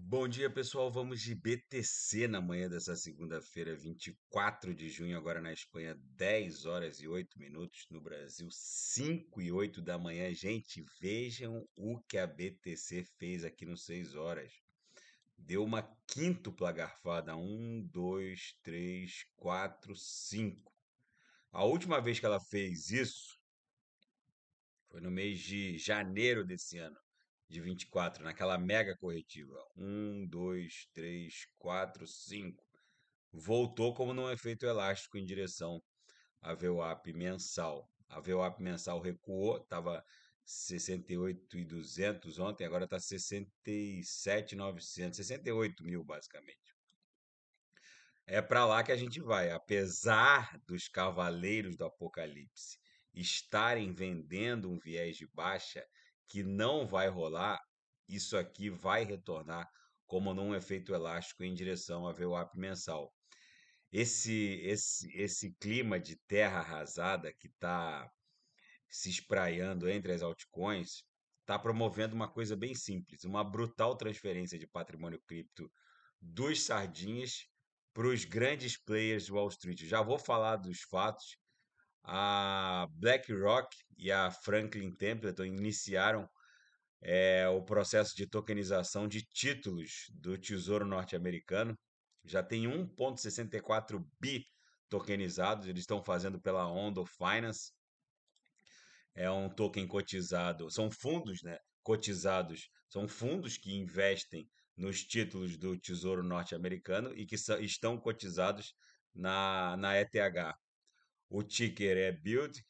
Bom dia, pessoal. Vamos de BTC na manhã dessa segunda-feira, 24 de junho, agora na Espanha, 10 horas e 8 minutos, no Brasil, 5 e 8 da manhã. Gente, vejam o que a BTC fez aqui no 6 horas. Deu uma quíntupla garfada, um, dois, três, quatro, cinco. A última vez que ela fez isso foi no mês de janeiro desse ano, de 24, naquela mega corretiva. Um, dois, três, quatro, cinco. Voltou como num efeito elástico em direção à VWAP mensal. A VWAP mensal recuou, estava 68.200 ontem, agora está 67.900, 68 mil basicamente. É para lá que a gente vai, apesar dos cavaleiros do Apocalipse estarem vendendo um viés de baixa que não vai rolar, isso aqui vai retornar como num efeito elástico em direção à VWAP mensal. Esse clima de terra arrasada que está se espraiando entre as altcoins está promovendo uma coisa bem simples, uma brutal transferência de patrimônio cripto dos sardinhas para os grandes players de Wall Street. Já vou falar dos fatos. A BlackRock e a Franklin Templeton iniciaram o processo de tokenização de títulos do Tesouro Norte-Americano. Já tem 1,64 bi tokenizados, eles estão fazendo pela Ondo Finance. É um token cotizado, são fundos, né, cotizados, são fundos que investem nos títulos do Tesouro Norte-Americano e que estão cotizados na ETH. O ticker é BUILD,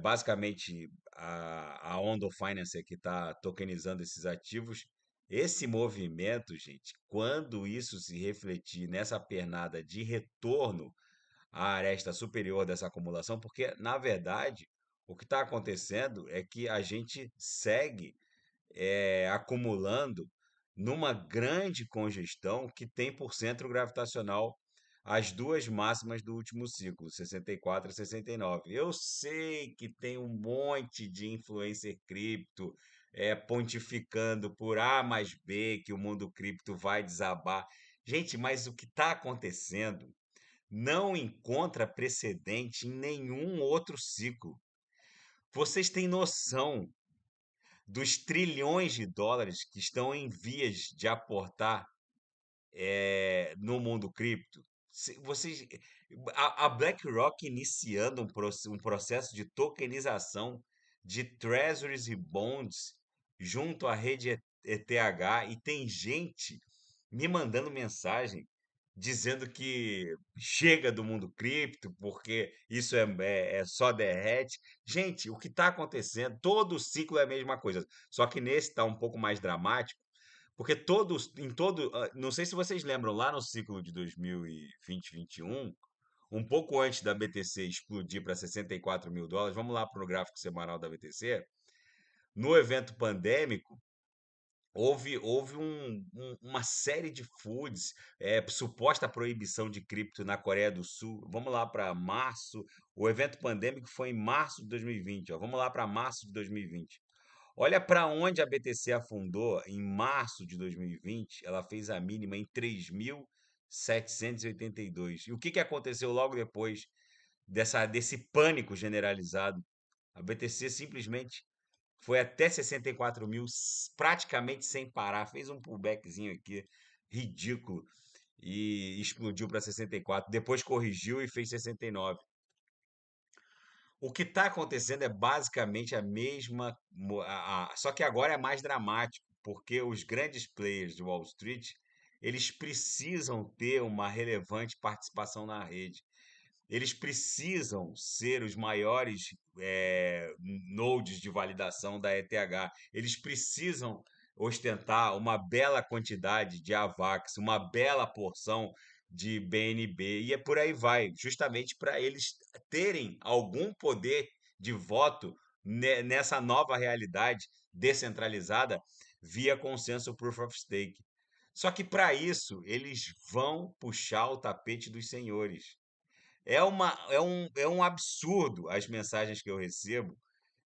basicamente a Ondo Finance é que está tokenizando esses ativos. Esse movimento, gente, quando isso se refletir nessa pernada de retorno à aresta superior dessa acumulação, porque, na verdade, o que está acontecendo é que a gente segue acumulando numa grande congestão que tem por centro gravitacional as duas máximas do último ciclo, 64 e 69. Eu sei que tem um monte de influencer cripto pontificando por A mais B que o mundo cripto vai desabar. Gente, mas o que está acontecendo não encontra precedente em nenhum outro ciclo. Vocês têm noção dos trilhões de dólares que estão em vias de aportar no mundo cripto? Vocês, a BlackRock iniciando um processo de tokenização de treasuries e bonds junto à rede ETH, e tem gente me mandando mensagem dizendo que chega do mundo cripto porque isso é só derrete. Gente, o que está acontecendo? Todo ciclo é a mesma coisa, só que nesse está um pouco mais dramático, porque não sei se vocês lembram, lá no ciclo de 2020, 21, um pouco antes da BTC explodir para 64 mil dólares, vamos lá para o gráfico semanal da BTC, no evento pandêmico, houve uma série de foods, suposta proibição de cripto na Coreia do Sul. Vamos lá para março. O evento pandêmico foi em março de 2020. Ó. Vamos lá para março de 2020. Olha para onde a BTC afundou em março de 2020. Ela fez a mínima em 3.782. E o que que aconteceu logo depois desse pânico generalizado? A BTC simplesmente foi até 64 mil, praticamente sem parar. Fez um pullbackzinho aqui, ridículo, e explodiu para 64. Depois corrigiu e fez 69. O que está acontecendo é basicamente a mesma. Só que agora é mais dramático, porque os grandes players de Wall Street eles precisam ter uma relevante participação na rede. Eles precisam ser os maiores nodes de validação da ETH. Eles precisam ostentar uma bela quantidade de AVAX, uma bela porção de BNB, e é por aí vai, justamente para eles terem algum poder de voto nessa nova realidade descentralizada via consenso Proof of Stake. Só que para isso eles vão puxar o tapete dos senhores. É um absurdo as mensagens que eu recebo,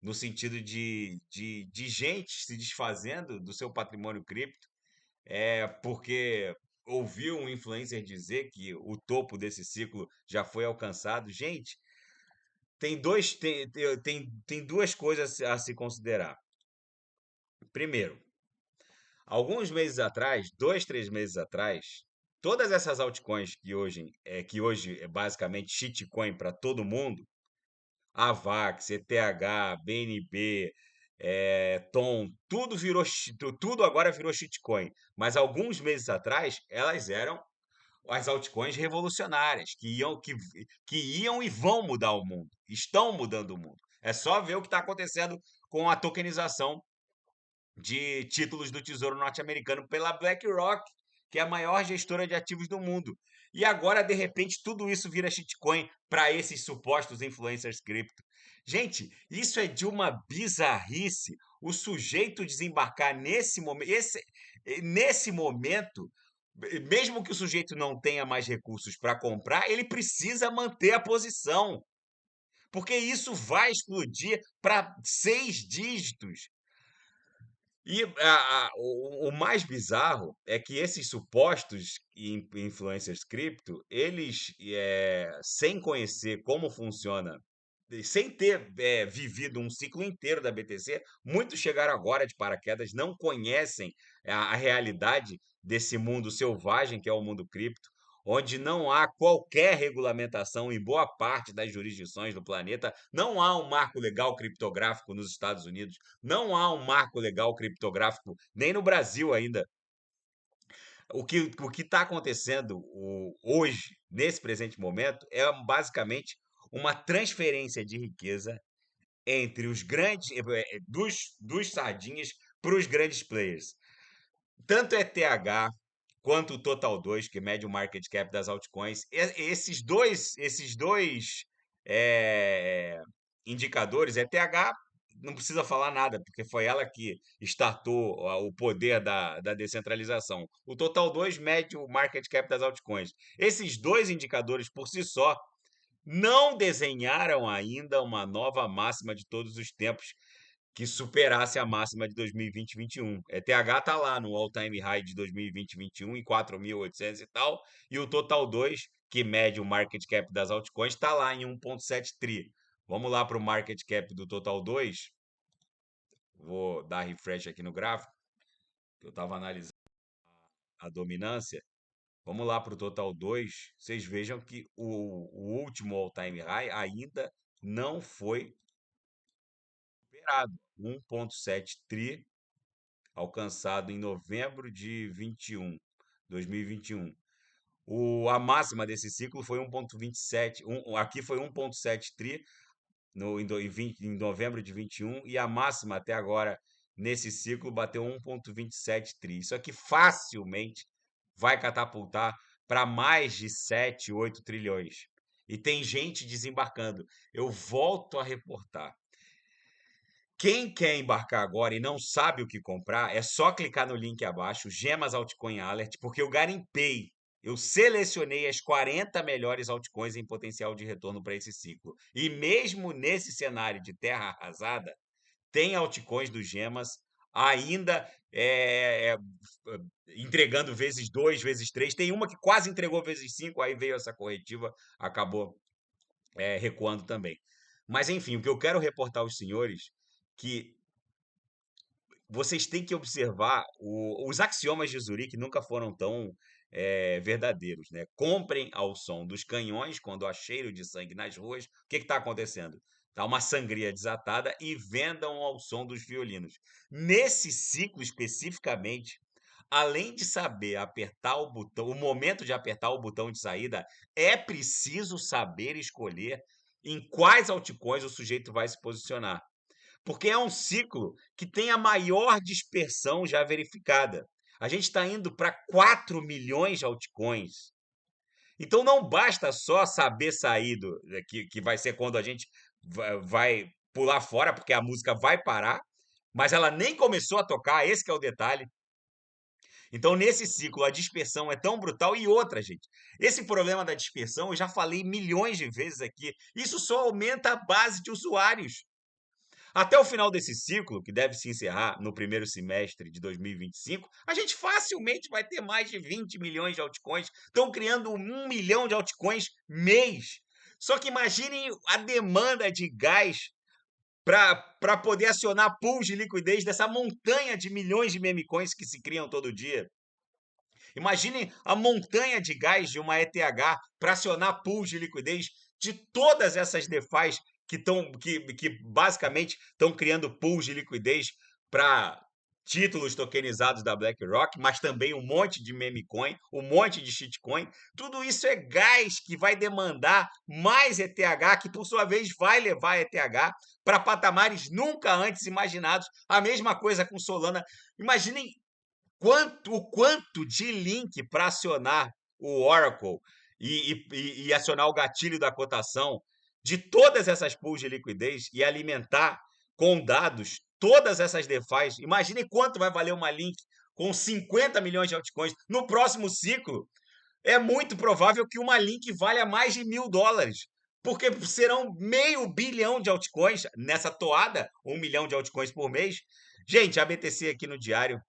no sentido de gente se desfazendo do seu patrimônio cripto, porque ouvi um influencer dizer que o topo desse ciclo já foi alcançado. Gente, tem duas coisas a se considerar. Primeiro, alguns meses atrás, 2, 3 meses atrás, todas essas altcoins que hoje é basicamente shitcoin para todo mundo, AVAX, ETH, BNB, TON, tudo agora virou shitcoin. Mas alguns meses atrás, elas eram as altcoins revolucionárias, que iam e vão mudar o mundo, estão mudando o mundo. É só ver o que está acontecendo com a tokenização de títulos do Tesouro Norte-Americano pela BlackRock, que é a maior gestora de ativos do mundo. E agora, de repente, tudo isso vira shitcoin para esses supostos influencers cripto. Gente, isso é de uma bizarrice. O sujeito desembarcar nesse momento, mesmo que o sujeito não tenha mais recursos para comprar, ele precisa manter a posição, porque isso vai explodir para 6 dígitos. E o mais bizarro é que esses supostos influencers cripto, eles, sem conhecer como funciona, sem ter vivido um ciclo inteiro da BTC, muitos chegaram agora de paraquedas, não conhecem a realidade desse mundo selvagem que é o mundo cripto, onde não há qualquer regulamentação em boa parte das jurisdições do planeta, não há um marco legal criptográfico nos Estados Unidos, não há um marco legal criptográfico nem no Brasil ainda. O que está acontecendo hoje, nesse presente momento, é basicamente uma transferência de riqueza entre os grandes, dos sardinhas para os grandes players. Tanto ETH quanto o Total 2, que mede o market cap das altcoins, esses dois é, indicadores, ETH não precisa falar nada, porque foi ela que startou o poder da descentralização. O Total 2 mede o market cap das altcoins. Esses dois indicadores por si só não desenharam ainda uma nova máxima de todos os tempos que superasse a máxima de 2020 e 2021. ETH está lá no all-time high de 2020 e 2021 em 4.800 e tal, e o Total 2, que mede o market cap das altcoins, está lá em 1,7 tri. Vamos lá para o market cap do Total 2. Vou dar refresh aqui no gráfico, que eu estava analisando a dominância. Vamos lá para o Total 2. Vocês vejam que o último all-time high ainda não foi superado. 1,7 tri, alcançado em novembro de 2021. A máxima desse ciclo foi 1,27. Aqui foi 1,7 tri em novembro de 21, e a máxima até agora nesse ciclo bateu 1,27 tri. Isso aqui facilmente vai catapultar para mais de 7, 8 trilhões. E tem gente desembarcando. Eu volto a reportar. Quem quer embarcar agora e não sabe o que comprar, é só clicar no link abaixo, Gemas Altcoin Alert, porque eu garimpei. Eu selecionei as 40 melhores altcoins em potencial de retorno para esse ciclo. E mesmo nesse cenário de terra arrasada, tem altcoins do Gemas ainda entregando vezes 2, vezes 3. Tem uma que quase entregou vezes 5, aí veio essa corretiva, acabou recuando também. Mas enfim, o que eu quero reportar aos senhores que vocês têm que observar os axiomas de Zurique nunca foram tão verdadeiros, né? Comprem ao som dos canhões quando há cheiro de sangue nas ruas. O que está acontecendo? Tá uma sangria desatada, e vendam ao som dos violinos. Nesse ciclo especificamente, além de saber apertar o botão, o momento de apertar o botão de saída, é preciso saber escolher em quais altcoins o sujeito vai se posicionar, porque é um ciclo que tem a maior dispersão já verificada. A gente está indo para 4 milhões de altcoins. Então não basta só saber sair que vai ser quando a gente vai pular fora, porque a música vai parar, mas ela nem começou a tocar, esse que é o detalhe. Então, nesse ciclo, a dispersão é tão brutal. E outra, gente, esse problema da dispersão, eu já falei milhões de vezes aqui, isso só aumenta a base de usuários. Até o final desse ciclo, que deve se encerrar no primeiro semestre de 2025, a gente facilmente vai ter mais de 20 milhões de altcoins. Estão criando 1 milhão de altcoins mês. Só que imaginem a demanda de gás para poder acionar pools de liquidez dessa montanha de milhões de meme coins que se criam todo dia. Imaginem a montanha de gás de uma ETH para acionar pools de liquidez de todas essas DeFis que basicamente estão criando pools de liquidez para títulos tokenizados da BlackRock, mas também um monte de meme coin, um monte de shitcoin. Tudo isso é gás que vai demandar mais ETH, que por sua vez vai levar ETH para patamares nunca antes imaginados. A mesma coisa com Solana. Imaginem o quanto de link para acionar o Oracle e acionar o gatilho da cotação de todas essas pools de liquidez e alimentar com dados todas essas DeFis. Imagine quanto vai valer uma link com 50 milhões de altcoins. No próximo ciclo, é muito provável que uma link valha mais de $1.000. Porque serão 500 milhões de altcoins nessa toada, 1 milhão de altcoins por mês. Gente, a BTC aqui no diário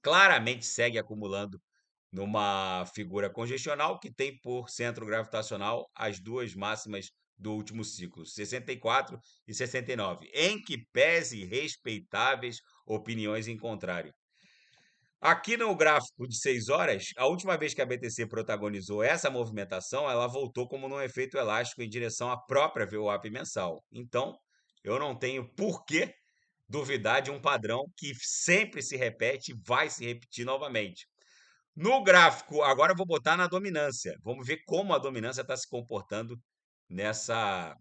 claramente segue acumulando numa figura congestional que tem por centro gravitacional as duas máximas do último ciclo, 64 e 69, em que pese respeitáveis opiniões em contrário. Aqui no gráfico de 6 horas, a última vez que a BTC protagonizou essa movimentação, ela voltou como num efeito elástico em direção à própria VWAP mensal. Então, eu não tenho por que duvidar de um padrão que sempre se repete e vai se repetir novamente. No gráfico, agora eu vou botar na dominância. Vamos ver como a dominância está se comportando nessa.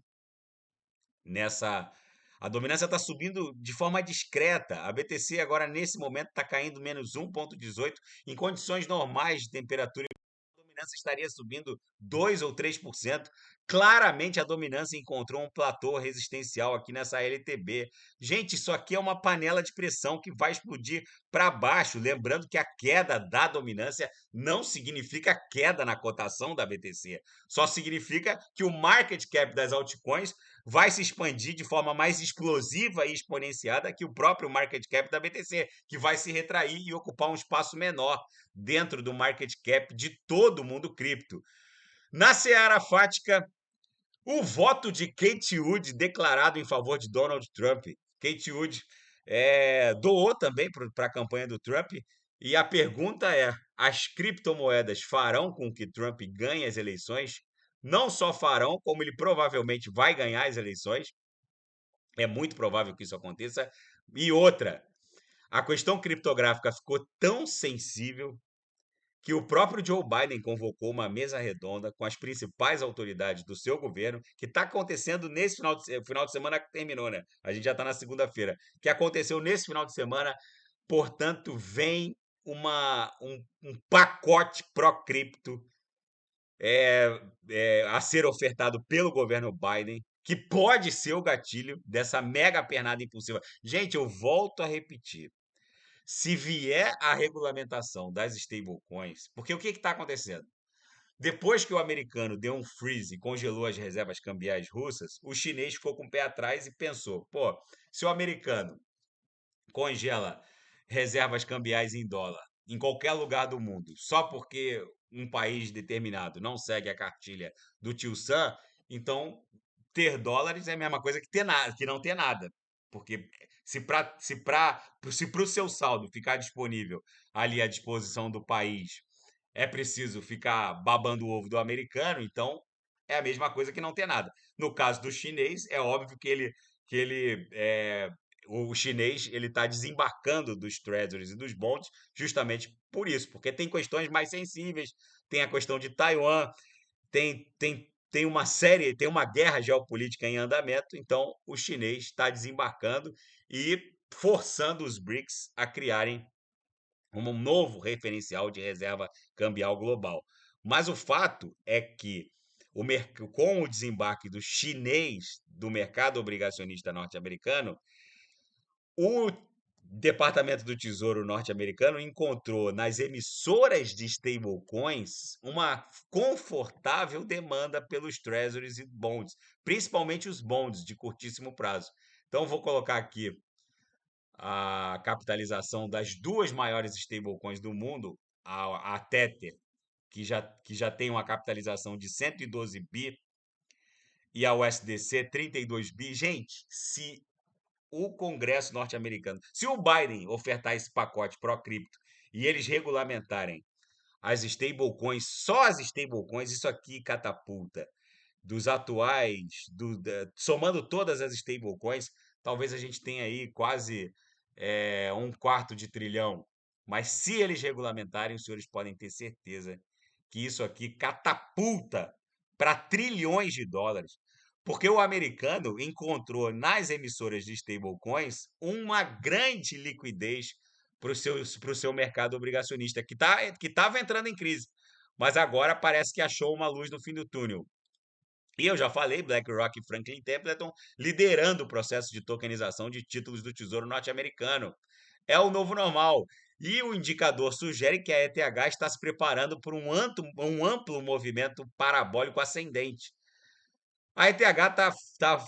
A dominância está subindo de forma discreta. A BTC agora, nesse momento, está caindo menos 1,18. Em condições normais de temperatura, a dominância estaria subindo 2 ou 3%. Claramente a dominância encontrou um platô resistencial aqui nessa LTB. Gente, isso aqui é uma panela de pressão que vai explodir para baixo. Lembrando que a queda da dominância não significa queda na cotação da BTC. Só significa que o market cap das altcoins vai se expandir de forma mais explosiva e exponenciada que o próprio market cap da BTC, que vai se retrair e ocupar um espaço menor dentro do market cap de todo o mundo cripto. Na seara fática, o voto de Kate Wood declarado em favor de Donald Trump. Kate Wood doou também para a campanha do Trump. E a pergunta é: as criptomoedas farão com que Trump ganhe as eleições? Não só farão, como ele provavelmente vai ganhar as eleições. É muito provável que isso aconteça. E outra, a questão criptográfica ficou tão sensível que o próprio Joe Biden convocou uma mesa redonda com as principais autoridades do seu governo, que está acontecendo nesse final de semana que terminou, né? A gente já está na segunda-feira, que aconteceu nesse final de semana. Portanto, vem um pacote pró-cripto a ser ofertado pelo governo Biden, que pode ser o gatilho dessa mega pernada impulsiva. Gente, eu volto a repetir. Se vier a regulamentação das stablecoins, porque o que está acontecendo? Depois que o americano deu um freeze e congelou as reservas cambiais russas, o chinês ficou com o pé atrás e pensou: pô, se o americano congela reservas cambiais em dólar em qualquer lugar do mundo, só porque um país determinado não segue a cartilha do Tio Sam, então ter dólares é a mesma coisa que ter nada, que não ter nada. Porque se para o seu saldo ficar disponível ali à disposição do país, é preciso ficar babando o ovo do americano, então é a mesma coisa que não ter nada. No caso do chinês, é óbvio que o chinês ele está desembarcando dos treasuries e dos bonds justamente por isso, porque tem questões mais sensíveis, tem a questão de Taiwan, tem uma série, tem uma guerra geopolítica em andamento, então o chinês está desembarcando e forçando os BRICS a criarem um novo referencial de reserva cambial global. Mas o fato é que com o desembarque do chinês do mercado obrigacionista norte-americano, o Departamento do Tesouro norte-americano encontrou nas emissoras de stablecoins uma confortável demanda pelos treasuries e bonds, principalmente os bonds de curtíssimo prazo. Então, vou colocar aqui a capitalização das duas maiores stablecoins do mundo, a Tether, que já tem uma capitalização de 112 bi, e a USDC 32 bi. Gente, se o Congresso norte-americano, se o Biden ofertar esse pacote pró-cripto e eles regulamentarem as stablecoins, só as stablecoins, isso aqui catapulta dos atuais, somando todas as stablecoins, talvez a gente tenha aí quase um quarto de trilhão. Mas se eles regulamentarem, os senhores podem ter certeza que isso aqui catapulta para trilhões de dólares. Porque o americano encontrou nas emissoras de stablecoins uma grande liquidez para o seu mercado obrigacionista, que estava entrando em crise. Mas agora parece que achou uma luz no fim do túnel. E eu já falei, BlackRock e Franklin Templeton liderando o processo de tokenização de títulos do Tesouro norte-americano. É o novo normal. E o indicador sugere que a ETH está se preparando por um amplo movimento parabólico ascendente. A ETH está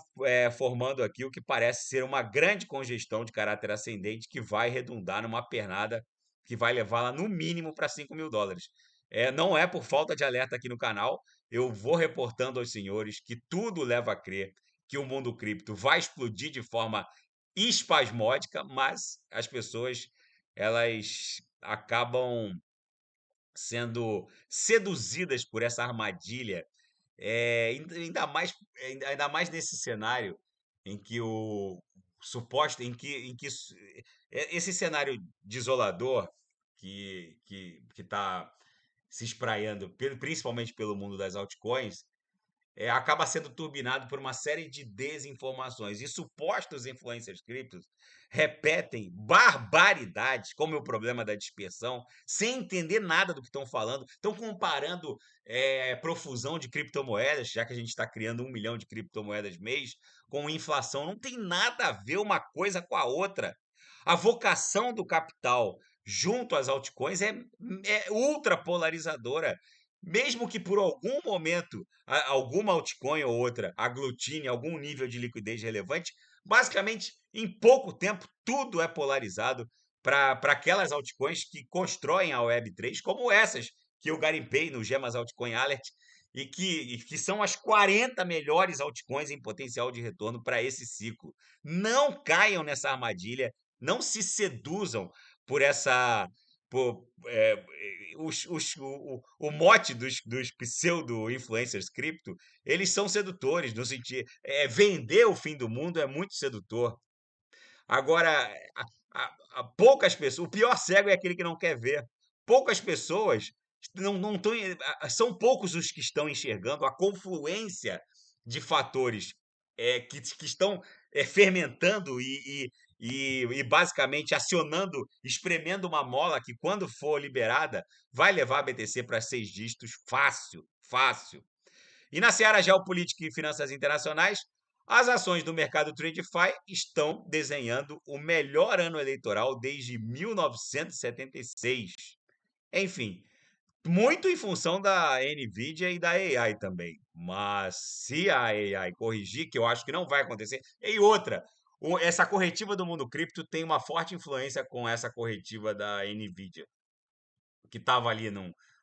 formando aqui o que parece ser uma grande congestão de caráter ascendente que vai redundar numa pernada que vai levá-la no mínimo para 5 mil dólares. Não é por falta de alerta aqui no canal, eu vou reportando aos senhores que tudo leva a crer que o mundo cripto vai explodir de forma espasmódica, mas as pessoas elas acabam sendo seduzidas por essa armadilha, ainda mais nesse cenário em que o suposto, esse cenário desolador que está se espraiando, principalmente pelo mundo das altcoins, acaba sendo turbinado por uma série de desinformações. E supostos influencers criptos repetem barbaridades, como o problema da dispersão, sem entender nada do que estão falando. Estão comparando profusão de criptomoedas, já que a gente está criando 1 milhão de criptomoedas mês, com inflação. Não tem nada a ver uma coisa com a outra. A vocação do capital junto às altcoins é ultra polarizadora. Mesmo que por algum momento alguma altcoin ou outra aglutine algum nível de liquidez relevante, basicamente em pouco tempo tudo é polarizado para aquelas altcoins que constroem a Web3, como essas que eu garimpei no Gemas Altcoin Alert e que são as 40 melhores altcoins em potencial de retorno para esse ciclo. Não caiam nessa armadilha, não se seduzam por essa o mote dos pseudo-influencers cripto, eles são sedutores, no sentido, vender o fim do mundo é muito sedutor. Agora, poucas pessoas, o pior cego é aquele que não quer ver. Poucas pessoas não tão, são poucos os que estão enxergando a confluência de fatores que estão fermentando e basicamente acionando, espremendo uma mola que, quando for liberada, vai levar a BTC para 6 dígitos fácil, fácil. E na seara geopolítica e finanças internacionais, as ações do mercado TradeFi estão desenhando o melhor ano eleitoral desde 1976. Enfim, muito em função da Nvidia e da AI também. Mas se a AI corrigir, que eu acho que não vai acontecer, e outra, essa corretiva do mundo cripto tem uma forte influência com essa corretiva da Nvidia, que estava ali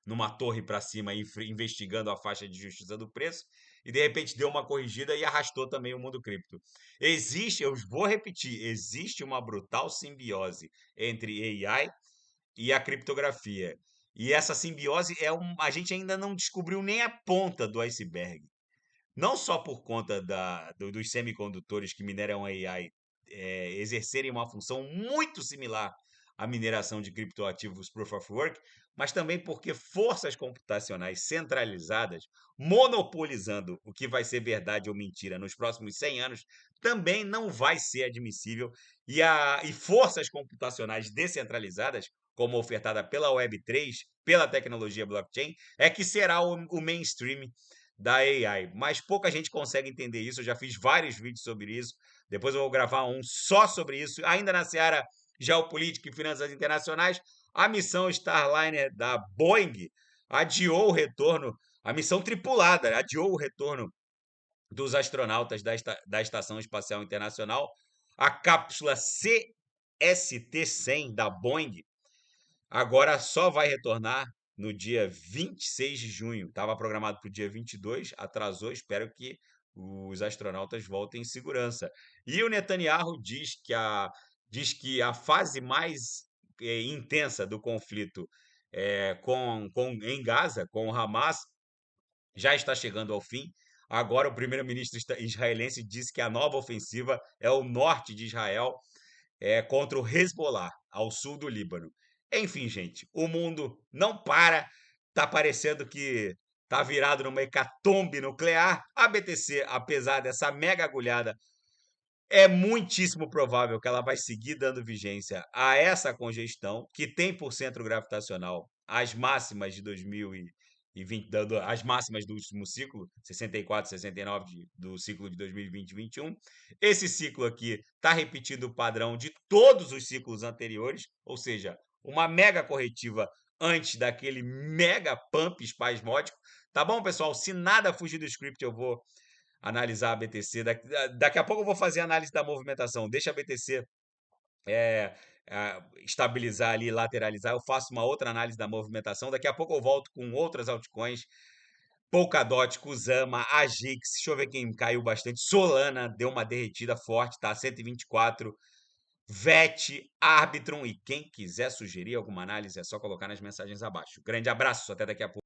numa torre para cima, investigando a faixa de justiça do preço, e de repente deu uma corrigida e arrastou também o mundo cripto. Eu vou repetir, existe uma brutal simbiose entre AI e a criptografia. E essa simbiose a gente ainda não descobriu nem a ponta do iceberg. Não só por conta dos semicondutores que mineram a AI exercerem uma função muito similar à mineração de criptoativos Proof of Work, mas também porque forças computacionais centralizadas, monopolizando o que vai ser verdade ou mentira nos próximos 100 anos, também não vai ser admissível. E forças computacionais descentralizadas, como ofertada pela Web3, pela tecnologia blockchain, é que será o mainstream da AI. Mas pouca gente consegue entender isso. Eu já fiz vários vídeos sobre isso. Depois eu vou gravar um só sobre isso. Ainda na seara geopolítica e finanças internacionais, a missão Starliner da Boeing adiou o retorno, a missão tripulada adiou o retorno dos astronautas da Estação Espacial Internacional A cápsula CST-100 da Boeing agora só vai retornar no dia 26 de junho. Estava programado para o dia 22, atrasou. Espero que os astronautas voltem em segurança. E o Netanyahu diz que a fase mais intensa do conflito em Gaza, com o Hamas, já está chegando ao fim. Agora, o primeiro-ministro israelense disse que a nova ofensiva é o norte de Israel, contra o Hezbollah, ao sul do Líbano. Enfim, gente, o mundo não para, tá parecendo que tá virado numa hecatombe nuclear. A BTC, apesar dessa mega agulhada, é muitíssimo provável que ela vai seguir dando vigência a essa congestão, que tem por centro gravitacional as máximas de 2020, as máximas do último ciclo, 64, 69 do ciclo de 2020 e 21. Esse ciclo aqui está repetindo o padrão de todos os ciclos anteriores, ou seja, uma mega corretiva antes daquele mega pump espasmódico. Tá bom, pessoal? Se nada fugir do script, eu vou analisar a BTC. Daqui a pouco eu vou fazer a análise da movimentação. Deixa a BTC estabilizar ali, lateralizar. Eu faço uma outra análise da movimentação. Daqui a pouco eu volto com outras altcoins. Polkadot, Kusama, Agix, deixa eu ver quem caiu bastante. Solana deu uma derretida forte, tá? 124. VET, Arbitrum. E quem quiser sugerir alguma análise é só colocar nas mensagens abaixo. Grande abraço, até daqui a pouco.